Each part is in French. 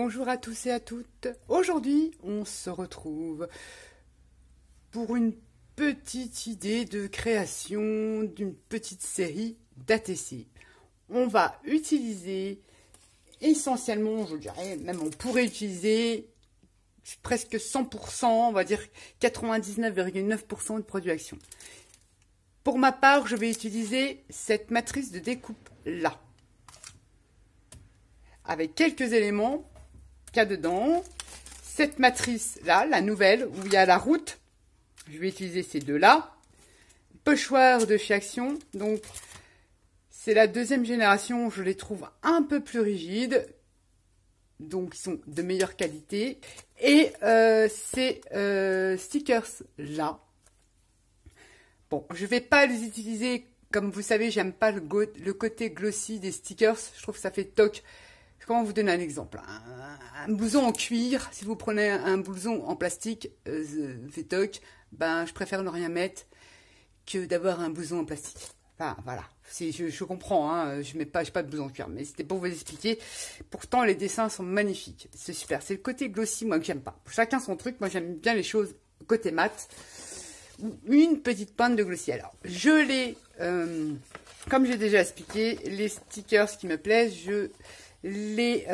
Bonjour à tous et à toutes. Aujourd'hui, on se retrouve pour une petite idée de création d'une petite série d'ATC. On va utiliser essentiellement, je dirais, même on pourrait utiliser presque 100%, on va dire 99,9% de produits Action. Pour ma part, je vais utiliser cette matrice de découpe là, avec quelques éléments qu'il y a dedans. Cette matrice là, la nouvelle, où il y a la route, je vais utiliser ces deux là. Pochoir de chez Action, donc c'est la deuxième génération, je les trouve un peu plus rigides, donc ils sont de meilleure qualité. Et ces stickers là, bon, je vais pas les utiliser, comme vous savez, j'aime pas le côté glossy des stickers, je trouve que ça fait toc. Comment vous donner un exemple? Un blouson en cuir, si vous prenez un blouson en plastique, fait toc, ben je préfère ne rien mettre que d'avoir un blouson en plastique. Enfin voilà, je comprends, hein, je n'ai pas de blouson en cuir, mais c'était pour vous expliquer. Pourtant les dessins sont magnifiques, c'est super. C'est le côté glossy, moi que j'aime pas. Chacun son truc, moi j'aime bien les choses côté mat. Une petite pointe de glossy. Alors, je les, comme j'ai déjà expliqué, les stickers qui me plaisent, je les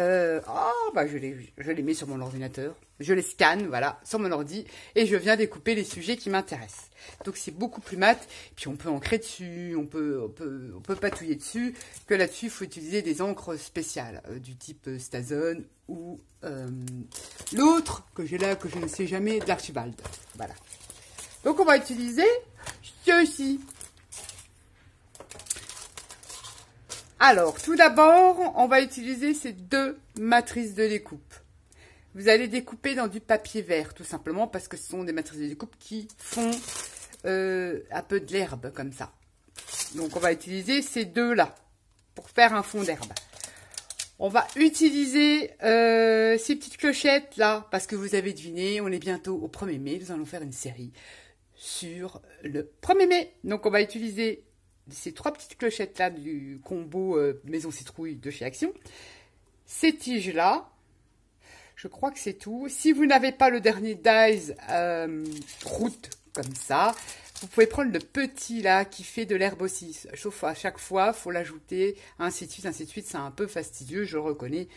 mets sur mon ordinateur, je les scanne, voilà, sur mon ordi, et je viens découper les sujets qui m'intéressent. Donc c'est beaucoup plus mat, puis on peut encrer dessus, on peut patouiller dessus, que là-dessus il faut utiliser des encres spéciales, du type Stazone ou l'autre que j'ai là, que je ne sais jamais, de l'Archibald. Voilà. Donc on va utiliser ceci. Alors, tout d'abord, on va utiliser ces deux matrices de découpe. Vous allez découper dans du papier vert, tout simplement, parce que ce sont des matrices de découpe qui font un peu de l'herbe, comme ça. Donc, on va utiliser ces deux-là, pour faire un fond d'herbe. On va utiliser ces petites clochettes-là, parce que vous avez deviné, on est bientôt au 1er mai, nous allons faire une série sur le 1er mai. Donc, on va utiliser ces trois petites clochettes là du combo Maison Citrouille de chez Action. Ces tiges là, je crois que c'est tout. Si vous n'avez pas le dernier dies route comme ça, vous pouvez prendre le petit là qui fait de l'herbe aussi. Sauf à chaque fois, faut l'ajouter, ainsi de suite, c'est un peu fastidieux, je le reconnais.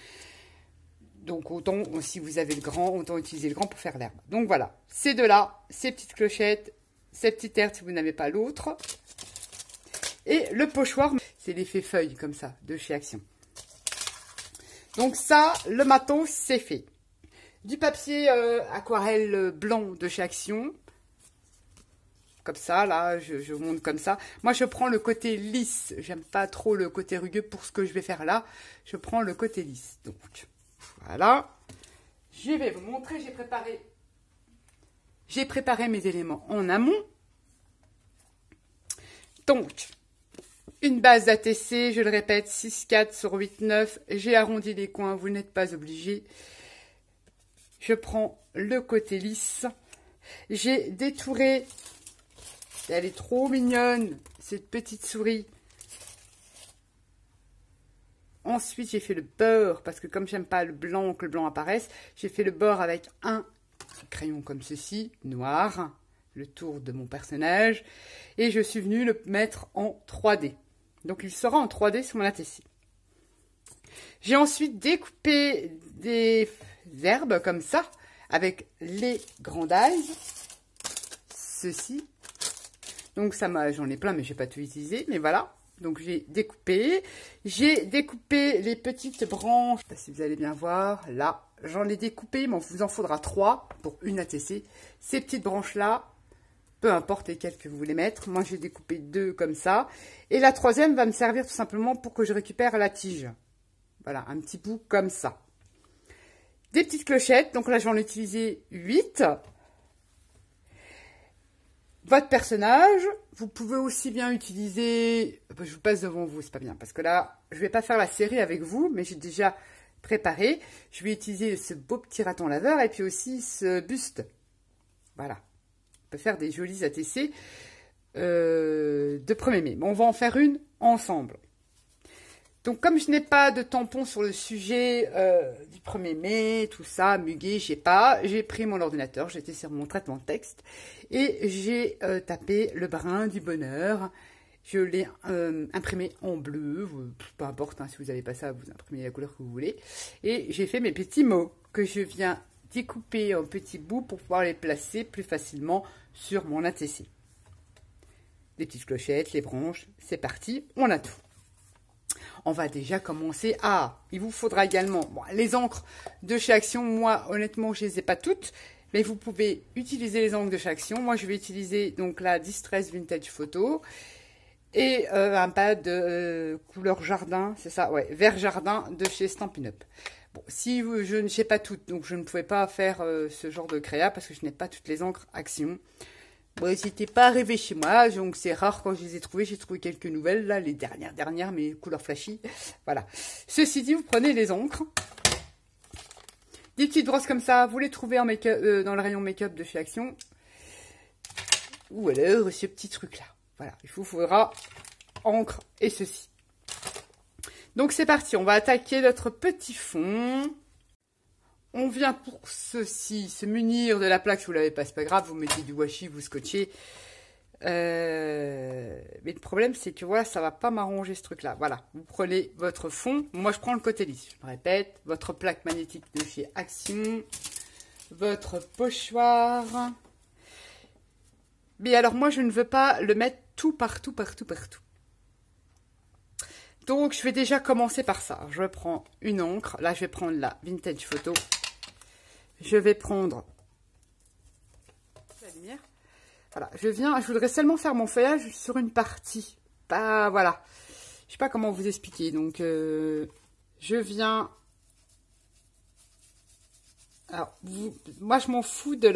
Donc autant, si vous avez le grand, autant utiliser le grand pour faire l'herbe. Donc voilà, ces deux là, ces petites clochettes, ces petites herbe si vous n'avez pas l'autre. Et le pochoir, c'est l'effet feuille comme ça, de chez Action. Donc ça, le matos, c'est fait. Du papier aquarelle blanc de chez Action. Comme ça, là, je monte comme ça. Moi, je prends le côté lisse. J'aime pas trop le côté rugueux pour ce que je vais faire là. Je prends le côté lisse. Donc, voilà. Je vais vous montrer, j'ai préparé mes éléments en amont. Donc, une base ATC, je le répète, 6,4 sur 8,9. J'ai arrondi les coins, vous n'êtes pas obligé. Je prends le côté lisse. J'ai détouré, elle est trop mignonne, cette petite souris. Ensuite, j'ai fait le beurre, parce que comme j'aime pas le blanc, que le blanc apparaisse, j'ai fait le beurre avec un crayon comme ceci, noir, le tour de mon personnage. Et je suis venue le mettre en 3D. Donc, il sera en 3D sur mon ATC. J'ai ensuite découpé des herbes comme ça, avec les grands dies. Ceci. Donc, j'en ai plein, mais je n'ai pas tout utilisé. Mais voilà. Donc, j'ai découpé. J'ai découpé les petites branches. Je ne sais pas si vous allez bien voir. Là, j'en ai découpé, mais il vous en faudra 3 pour une ATC. Ces petites branches-là, peu importe lesquelles que vous voulez mettre. Moi, j'ai découpé 2 comme ça. Et la troisième va me servir tout simplement pour que je récupère la tige. Voilà, un petit bout comme ça. Des petites clochettes. Donc là, j'en ai utilisé 8. Votre personnage, vous pouvez aussi bien utiliser... Je vous passe devant vous, c'est pas bien. Parce que là, je ne vais pas faire la série avec vous, mais j'ai déjà préparé. Je vais utiliser ce beau petit raton laveur et puis aussi ce buste. Voilà. On peut faire des jolis ATC de 1er mai. Bon, on va en faire une ensemble. Donc, comme je n'ai pas de tampon sur le sujet du 1er mai, tout ça, mugué, j'ai pris mon ordinateur, j'étais sur mon traitement de texte et j'ai tapé le brin du bonheur. Je l'ai imprimé en bleu, peu importe, hein, si vous n'avez pas ça, vous imprimez la couleur que vous voulez. Et j'ai fait mes petits mots que je viens découper en petits bouts pour pouvoir les placer plus facilement sur mon ATC. Les petites clochettes, les branches, c'est parti, on a tout. On va déjà commencer. Ah, il vous faudra également les encres de chez Action. Moi, honnêtement, je ne les ai pas toutes, mais vous pouvez utiliser les encres de chez Action. Moi, je vais utiliser donc la Distress Vintage Photo et un pad de couleur jardin, c'est ça, ouais, vert jardin de chez Stampin' Up. Bon, si je ne sais pas toutes, donc je ne pouvais pas faire ce genre de créa parce que je n'ai pas toutes les encres Action. Bon, c'était pas arrivé chez moi, donc c'est rare quand je les ai trouvées. J'ai trouvé quelques nouvelles, là, les dernières, mais couleur flashy. Voilà. Ceci dit, vous prenez les encres. Des petites brosses comme ça, vous les trouvez en dans le rayon make-up de chez Action. Ou alors, ce petit truc-là. Voilà, il vous faudra encre et ceci. Donc, c'est parti, on va attaquer notre petit fond. On vient pour ceci se munir de la plaque. Si vous ne l'avez pas, c'est pas grave. Vous mettez du washi, vous scotchez. Mais le problème, c'est que voilà, ça va pas m'arranger ce truc-là. Voilà, vous prenez votre fond. Moi, je prends le côté lisse. Je me répète, votre plaque magnétique de chez Action, votre pochoir. Mais alors, moi, je ne veux pas le mettre tout partout. Donc, je vais déjà commencer par ça. Je prends une encre. Là, je vais prendre la Vintage Photo. Je vais prendre la lumière. Voilà, je voudrais seulement faire mon feuillage sur une partie. Pas, voilà. Je sais pas comment vous expliquer. Donc, je viens... Alors, moi, je m'en fous de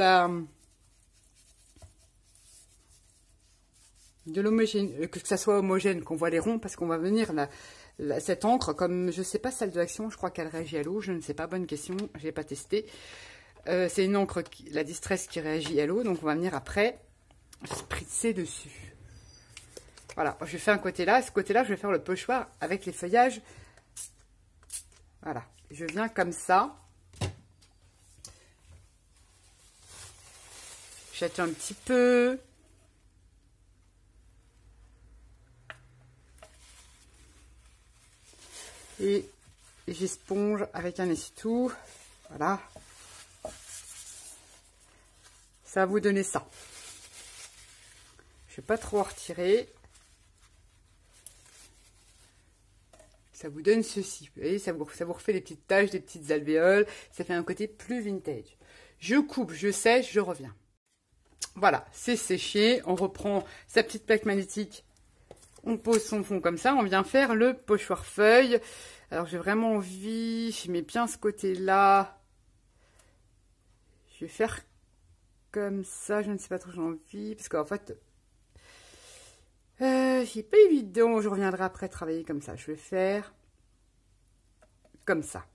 l'homogène, que ça soit homogène, qu'on voit les ronds, parce qu'on va venir cette encre, comme je sais pas celle de Action, je crois qu'elle réagit à l'eau, je ne sais pas, bonne question, je n'ai pas testé. C'est une encre, la Distress qui réagit à l'eau, donc on va venir après spritzer dessus. Voilà, je fais un côté là, et ce côté-là, je vais faire le pochoir avec les feuillages. Voilà, je viens comme ça. J'attends un petit peu. Et j'esponge avec un essuie-tout. Voilà. Ça va vous donner ça. Je ne vais pas trop retirer. Ça vous donne ceci. Vous voyez, ça vous refait des petites taches, des petites alvéoles. Ça fait un côté plus vintage. Je coupe, je sèche, je reviens. Voilà, c'est séché. On reprend sa petite plaque magnétique. On pose son fond comme ça. On vient faire le pochoir feuille. Alors, j'ai vraiment envie. Je mets bien ce côté-là. Je vais faire comme ça. Je ne sais pas trop, j'ai envie. Parce qu'en fait, c'est pas évident. Je reviendrai après travailler comme ça. Je vais faire comme ça.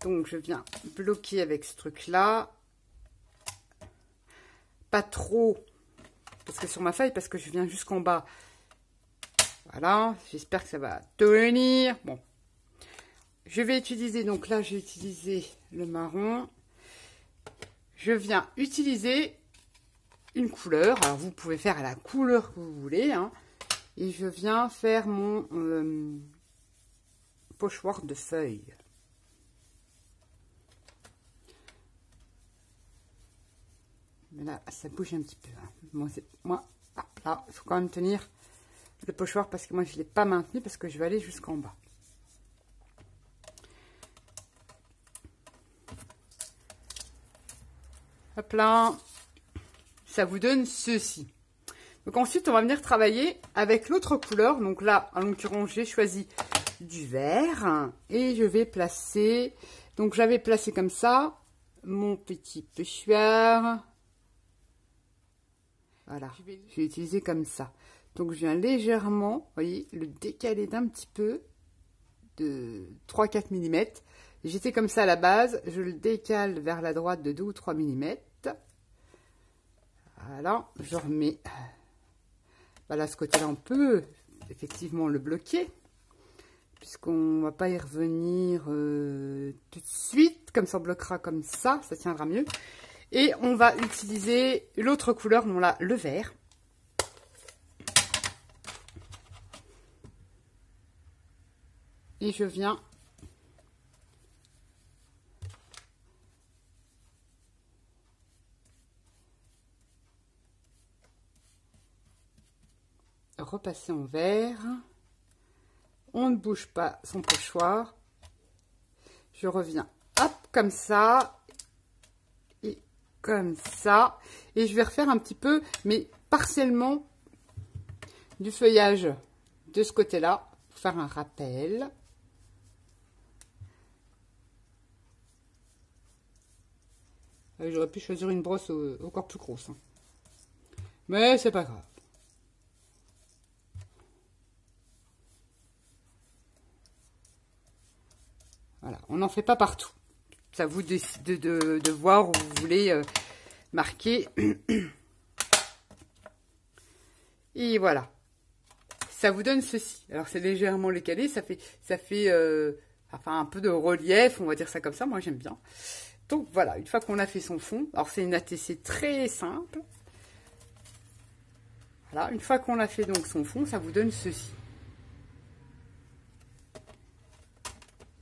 Donc, je viens bloquer avec ce truc-là. Pas trop. Parce que sur ma feuille, parce que je viens jusqu'en bas. Voilà. J'espère que ça va tenir. Bon. Je vais utiliser, donc là, j'ai utilisé le marron. Je viens utiliser une couleur. Alors, vous pouvez faire à la couleur que vous voulez. Hein, et je viens faire mon pochoir de feuilles. Mais là, ça bouge un petit peu. Hein. Bon, moi, hop, là, il faut quand même tenir le pochoir parce que moi, je ne l'ai pas maintenu parce que je vais aller jusqu'en bas. Hop là, ça vous donne ceci. Donc ensuite, on va venir travailler avec l'autre couleur. Donc là, en l'occurrence, j'ai choisi du vert. Et je vais placer, donc j'avais placé comme ça, mon petit pochoir. Voilà, je vais utiliser comme ça. Donc je viens légèrement, vous voyez, le décaler d'un petit peu, de 3-4 mm. J'étais comme ça à la base, je le décale vers la droite de 2 ou 3 mm. Voilà, je remets. Voilà, ce côté-là, on peut effectivement le bloquer. puisqu'on va pas y revenir tout de suite, comme ça on bloquera comme ça tiendra mieux. Et on va utiliser l'autre couleur, bon là, le vert. Et je viens repasser en vert. On ne bouge pas son pochoir. Je reviens, hop, comme ça. Et comme ça. Et je vais refaire un petit peu, mais partiellement, du feuillage de ce côté-là. Pour faire un rappel. J'aurais pu choisir une brosse encore plus grosse. Hein. Mais c'est pas grave. Voilà, on n'en fait pas partout. C'est à vous de voir où vous voulez marquer. Et voilà. Ça vous donne ceci. Alors c'est légèrement décalé, ça fait enfin un peu de relief, on va dire ça comme ça. Moi j'aime bien. Donc voilà, une fois qu'on a fait son fond, alors c'est une ATC très simple. Voilà, une fois qu'on a fait donc son fond, ça vous donne ceci.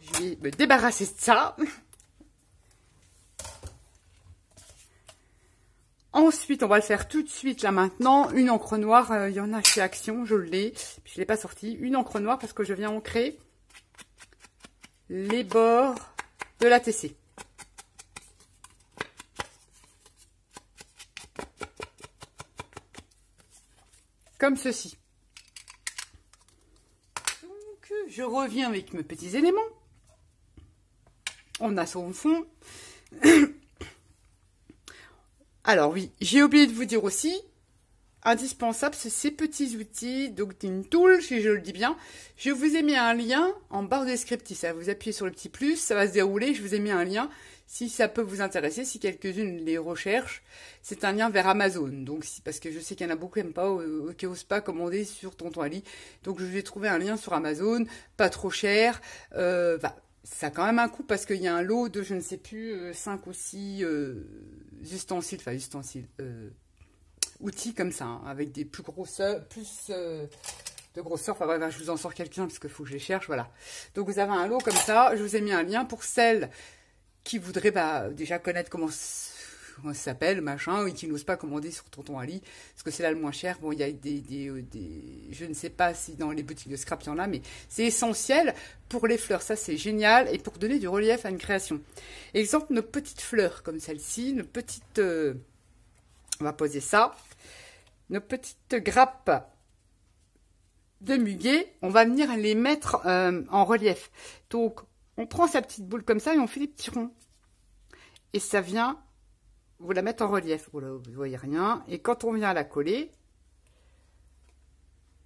Je vais me débarrasser de ça. Ensuite, on va le faire tout de suite là maintenant. Une encre noire, il y en a chez Action, je l'ai. Je ne l'ai pas sorti. Une encre noire parce que je viens ancrer les bords de l'ATC. Comme ceci. Donc, je reviens avec mes petits éléments. On a son fond. Alors oui, j'ai oublié de vous dire aussi, indispensable, c'est ces petits outils, donc une tool, si je le dis bien. Je vous ai mis un lien en barre descriptive. Ça, vous appuyez sur le petit plus, ça va se dérouler. Je vous ai mis un lien si ça peut vous intéresser, si quelques-unes les recherchent. C'est un lien vers Amazon. Donc, parce que je sais qu'il y en a beaucoup qui n'aiment pas, qui n'osent pas commander sur Tonton Ali. Donc, je vais trouver un lien sur Amazon, pas trop cher. Ça a quand même un coût parce qu'il y a un lot de, je ne sais plus, 5 ou 6 ustensiles, outils comme ça, hein, avec des plus grosseurs, de grosseur. Enfin bref, je vous en sors quelqu'un parce qu'il faut que je les cherche, voilà. Donc vous avez un lot comme ça, je vous ai mis un lien pour celles qui voudraient déjà connaître comment ça s'appelle, machin, et qui n'osent pas commander sur Tonton Ali, parce que c'est là le moins cher. Bon, il y a je ne sais pas si dans les boutiques de scrap il y en a, mais c'est essentiel pour les fleurs, ça c'est génial, et pour donner du relief à une création. Exemple, nos petites fleurs comme celle-ci, nos petites, on va poser ça, nos petites grappes de muguet, on va venir les mettre en relief. Donc, on prend sa petite boule comme ça et on fait des petits ronds. Et ça vient vous la mettre en relief. Oh là, vous ne voyez rien. Et quand on vient la coller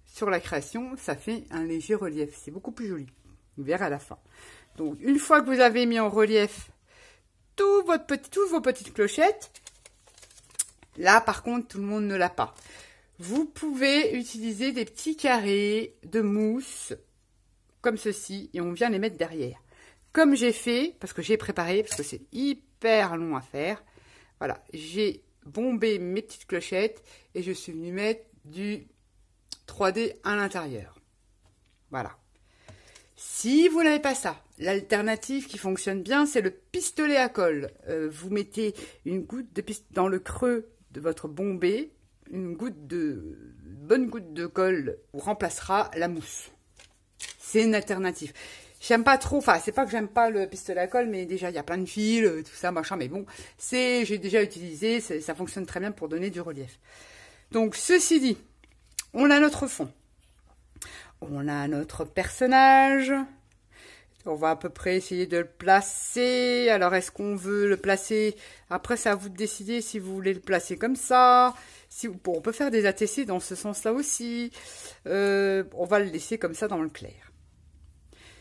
sur la création, ça fait un léger relief. C'est beaucoup plus joli. Vous verrez à la fin. Donc, une fois que vous avez mis en relief toutes vos petites clochettes, là, par contre, tout le monde ne l'a pas. Vous pouvez utiliser des petits carrés de mousse comme ceci et on vient les mettre derrière. Comme j'ai fait, parce que j'ai préparé, parce que c'est hyper long à faire. Voilà, j'ai bombé mes petites clochettes et je suis venue mettre du 3D à l'intérieur. Voilà. Si vous n'avez pas ça, l'alternative qui fonctionne bien, c'est le pistolet à colle. Vous mettez une goutte de pistolet dans le creux de votre bombé, une bonne goutte de colle vous remplacera la mousse. C'est une alternative. J'aime pas trop, enfin, c'est pas que j'aime pas le pistolet à colle, mais déjà, il y a plein de fils, tout ça, machin, mais bon, j'ai déjà utilisé, ça fonctionne très bien pour donner du relief. Donc, ceci dit, on a notre fond. On a notre personnage. On va à peu près essayer de le placer. Alors, est-ce qu'on veut le placer? Après, c'est à vous de décider si vous voulez le placer comme ça. Bon, on peut faire des ATC dans ce sens-là aussi. On va le laisser comme ça dans le clair.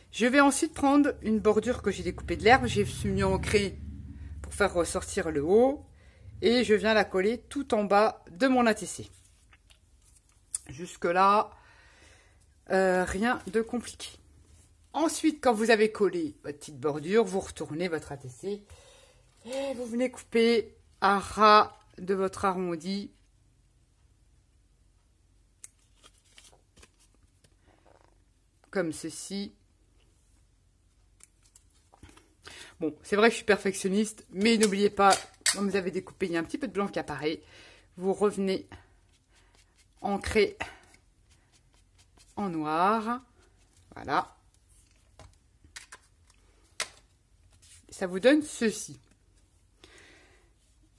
Je vais ensuite prendre une bordure que j'ai découpée de l'herbe. J'ai mis ancré pour faire ressortir le haut. Et je viens la coller tout en bas de mon ATC. Jusque-là, rien de compliqué. Ensuite, quand vous avez collé votre petite bordure, vous retournez votre ATC et vous venez couper à ras de votre arrondi. Comme ceci. Bon, c'est vrai que je suis perfectionniste, mais n'oubliez pas, quand vous avez découpé, il y a un petit peu de blanc qui apparaît. Vous revenez ancrer en noir. Voilà. Ça vous donne ceci.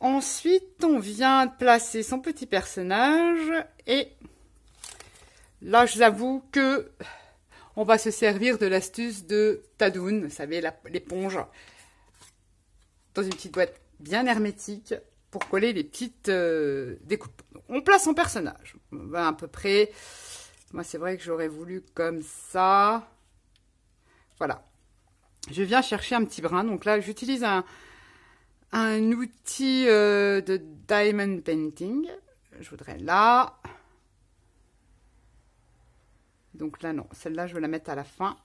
Ensuite, on vient de placer son petit personnage. Et là, je vous avoue que on va se servir de l'astuce de Tadoon. Vous savez, l'éponge. Dans une petite boîte bien hermétique pour coller les petites découpes. On place son personnage. On va à peu près. Moi, c'est vrai que j'aurais voulu comme ça. Voilà. Je viens chercher un petit brin. Donc là, j'utilise un outil de Diamond Painting. Je voudrais là. Donc là, non. Celle-là, je vais la mettre à la fin.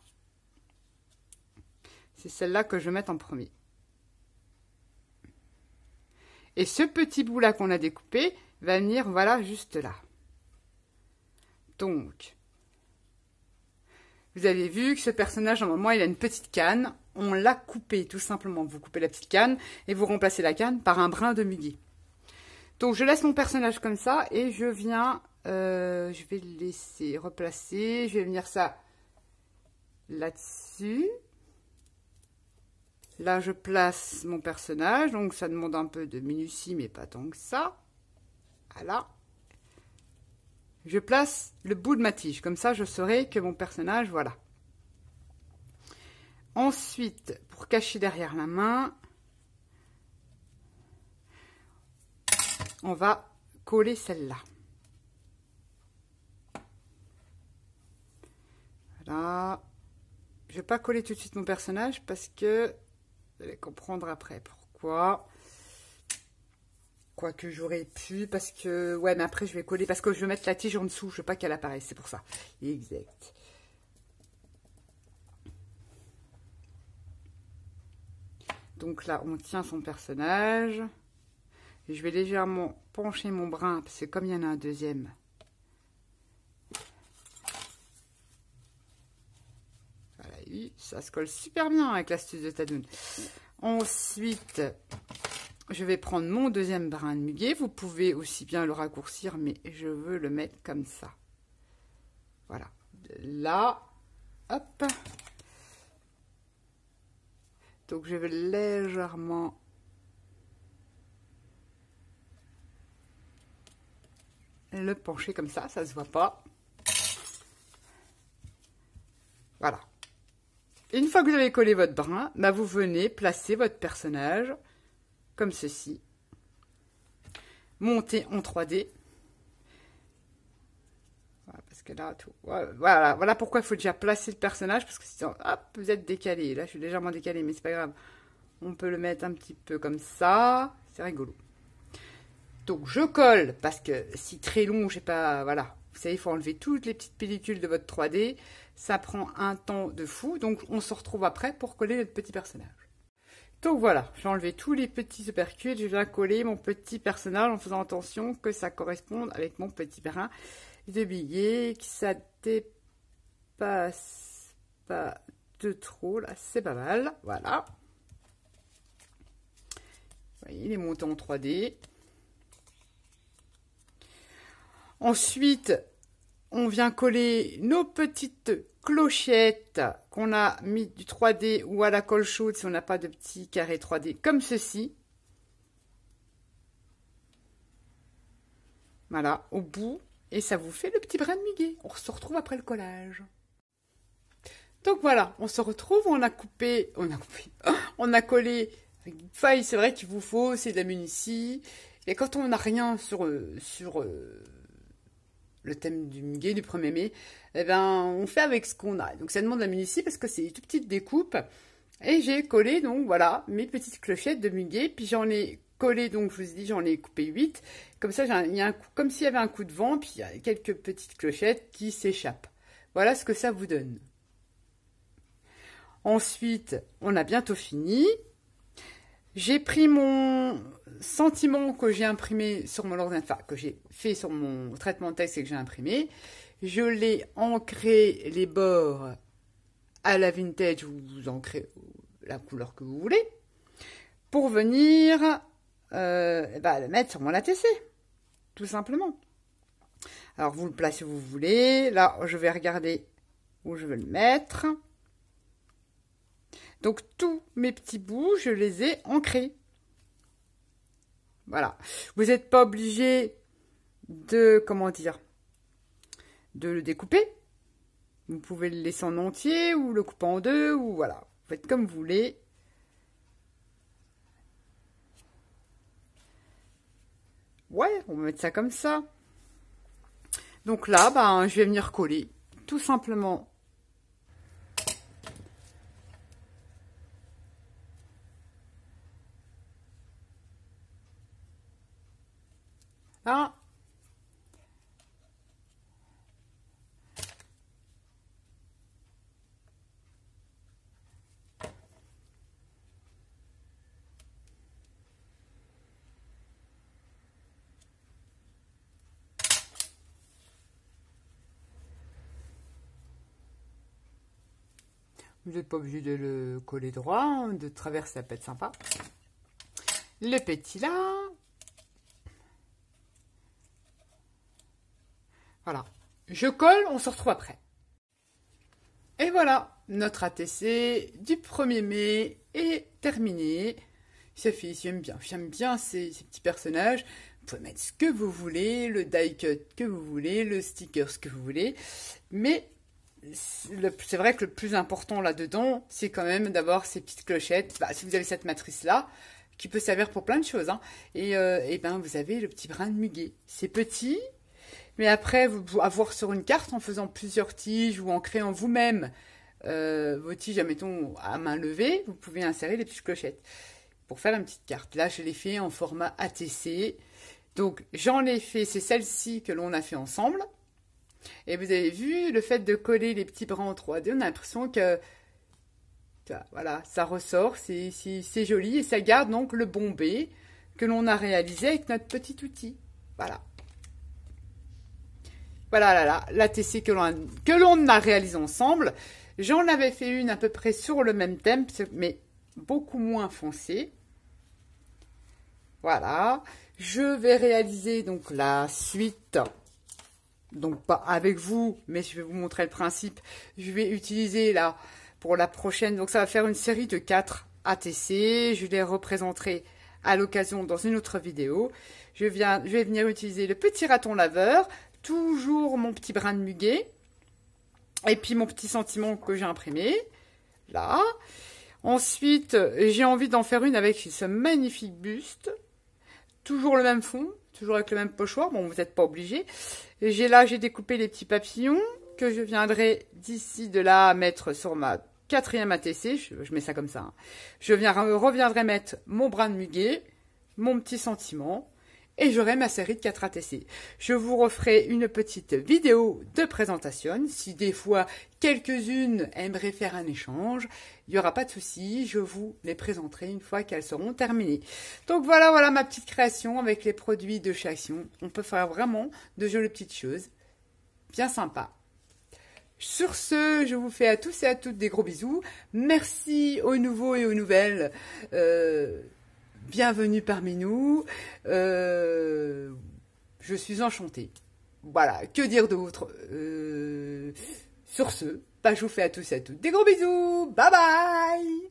C'est celle-là que je vais mettre en premier. Et ce petit bout-là qu'on a découpé va venir, voilà, juste là. Donc, vous avez vu que ce personnage, normalement, il a une petite canne. On l'a coupé, tout simplement. Vous coupez la petite canne et vous remplacez la canne par un brin de muguet. Donc, je laisse mon personnage comme ça et je viens, je vais le laisser replacer. Je vais venir ça là-dessus. Là, je place mon personnage. Donc, ça demande un peu de minutie, mais pas tant que ça. Voilà. Je place le bout de ma tige. Comme ça, je saurai que mon personnage, voilà. Ensuite, pour cacher derrière la main, on va coller celle-là. Voilà. Je ne vais pas coller tout de suite mon personnage parce que vous allez comprendre après pourquoi. Quoique j'aurais pu, parce que... Ouais, mais après, je vais coller, parce que je vais mettre la tige en dessous. Je veux pas qu'elle apparaisse, c'est pour ça. Exact. Donc là, on tient son personnage. Et je vais légèrement pencher mon brin, parce que comme il y en a un deuxième... Voilà, ça se colle super bien avec l'astuce de Tadoon. Ensuite... Je vais prendre mon deuxième brin de muguet. Vous pouvez aussi bien le raccourcir, mais je veux le mettre comme ça. Voilà. Là, hop. Donc, je vais légèrement le pencher comme ça ne se voit pas. Voilà. Et une fois que vous avez collé votre brin, bah vous venez placer votre personnage comme ceci, monter en 3D. Voilà, parce que là, tout, voilà pourquoi il faut déjà placer le personnage, parce que sinon, hop, vous êtes décalé. Là, je suis légèrement décalé, mais c'est pas grave. On peut le mettre un petit peu comme ça, c'est rigolo. Donc, je colle, parce que si très long, j'ai pas, voilà. Vous savez, il faut enlever toutes les petites pellicules de votre 3D. Ça prend un temps de fou, donc on se retrouve après pour coller notre petit personnage. Donc voilà, j'ai enlevé tous les petits opercules, je viens coller mon petit personnage en faisant attention que ça corresponde avec mon petit brin de billet, que ça dépasse pas de trop, là c'est pas mal, voilà. Vous voyez, il est monté en 3D. Ensuite, on vient coller nos petites clochettes qu'on a mis du 3D ou à la colle chaude si on n'a pas de petits carrés 3D comme ceci. Voilà, au bout. Et ça vous fait le petit brin de muguet. On se retrouve après le collage. Donc voilà, on se retrouve, on a collé avec une feuille, c'est vrai qu'il vous faut, c'est de la municie. Et quand on n'a rien sur le thème du muguet du 1er mai, eh ben, on fait avec ce qu'on a. Donc, ça demande la munitie parce que c'est une toute petite découpe. Et j'ai collé, donc, voilà, mes petites clochettes de muguet. Puis, j'en ai collé, donc, je vous ai dit, j'en ai coupé 8. Comme ça, il y a comme s'il y avait un coup de vent, puis il y a quelques petites clochettes qui s'échappent. Voilà ce que ça vous donne. Ensuite, on a bientôt fini. J'ai pris mon sentiment que j'ai imprimé sur mon ordinateur, enfin, que j'ai fait sur mon traitement de texte et que j'ai imprimé. Je l'ai ancré les bords à la vintage, vous ancrez la couleur que vous voulez, pour venir le mettre sur mon ATC, tout simplement. Alors, vous le placez où vous voulez. Là, je vais regarder où je veux le mettre. Donc, tous mes petits bouts, je les ai ancrés. Voilà. Vous n'êtes pas obligé de, comment dire, de le découper. Vous pouvez le laisser en entier ou le couper en deux, ou voilà. Vous faites comme vous voulez. Ouais, on va mettre ça comme ça. Donc là, je vais venir coller, tout simplement. Là. Vous n'êtes pas obligé de le coller droit, hein, de travers, ça peut être sympa. Le petit là. Voilà. Je colle, on se retrouve après. Et voilà, notre ATC du 1er mai est terminé. Ça fait, j'aime bien ces petits personnages. Vous pouvez mettre ce que vous voulez, le die cut que vous voulez, le sticker ce que vous voulez. Mais c'est vrai que le plus important là-dedans, c'est quand même d'avoir ces petites clochettes. Si vous avez cette matrice-là, qui peut servir pour plein de choses. Hein. Et vous avez le petit brin de muguet. C'est petit, mais après, vous pouvez avoir sur une carte en faisant plusieurs tiges ou en créant vous-même vos tiges, admettons, à main levée, vous pouvez insérer les petites clochettes pour faire une petite carte. Là, je l'ai fait en format ATC. Donc, j'en ai fait, c'est celle-ci que l'on a fait ensemble. Et vous avez vu, le fait de coller les petits brins en 3D, on a l'impression que voilà, ça ressort, c'est joli et ça garde donc le bombé que l'on a réalisé avec notre petit outil. Voilà. Voilà l'ATC que l'on a réalisé ensemble. J'en avais fait une à peu près sur le même thème, mais beaucoup moins foncé. Voilà. Je vais réaliser donc la suite. Donc pas avec vous, mais je vais vous montrer le principe. Je vais utiliser là pour la prochaine. Donc ça va faire une série de 4 ATC. Je les représenterai à l'occasion dans une autre vidéo. Je vais venir utiliser le petit raton laveur, toujours mon petit brin de muguet, et puis mon petit sentiment que j'ai imprimé là. Ensuite, j'ai envie d'en faire une avec ce magnifique buste. Toujours le même fond, toujours avec le même pochoir. Bon, vous n'êtes pas obligé. J'ai découpé les petits papillons que je viendrai d'ici de là mettre sur ma 4e ATC. Je mets ça comme ça. Hein. Je reviendrai mettre mon brin de muguet, mon petit sentiment et j'aurai ma série de 4 ATC. Je vous referai une petite vidéo de présentation. Si des fois quelques-unes aimeraient faire un échange, il n'y aura pas de souci. Je vous les présenterai une fois qu'elles seront terminées. Donc voilà ma petite création avec les produits de chez Action. On peut faire vraiment de jolies petites choses. Bien sympa. Sur ce, je vous fais à tous et à toutes des gros bisous. Merci aux nouveaux et aux nouvelles. Bienvenue parmi nous. Je suis enchantée. Voilà, que dire d'autre sur ce, je vous fais à tous et à toutes des gros bisous. Bye bye.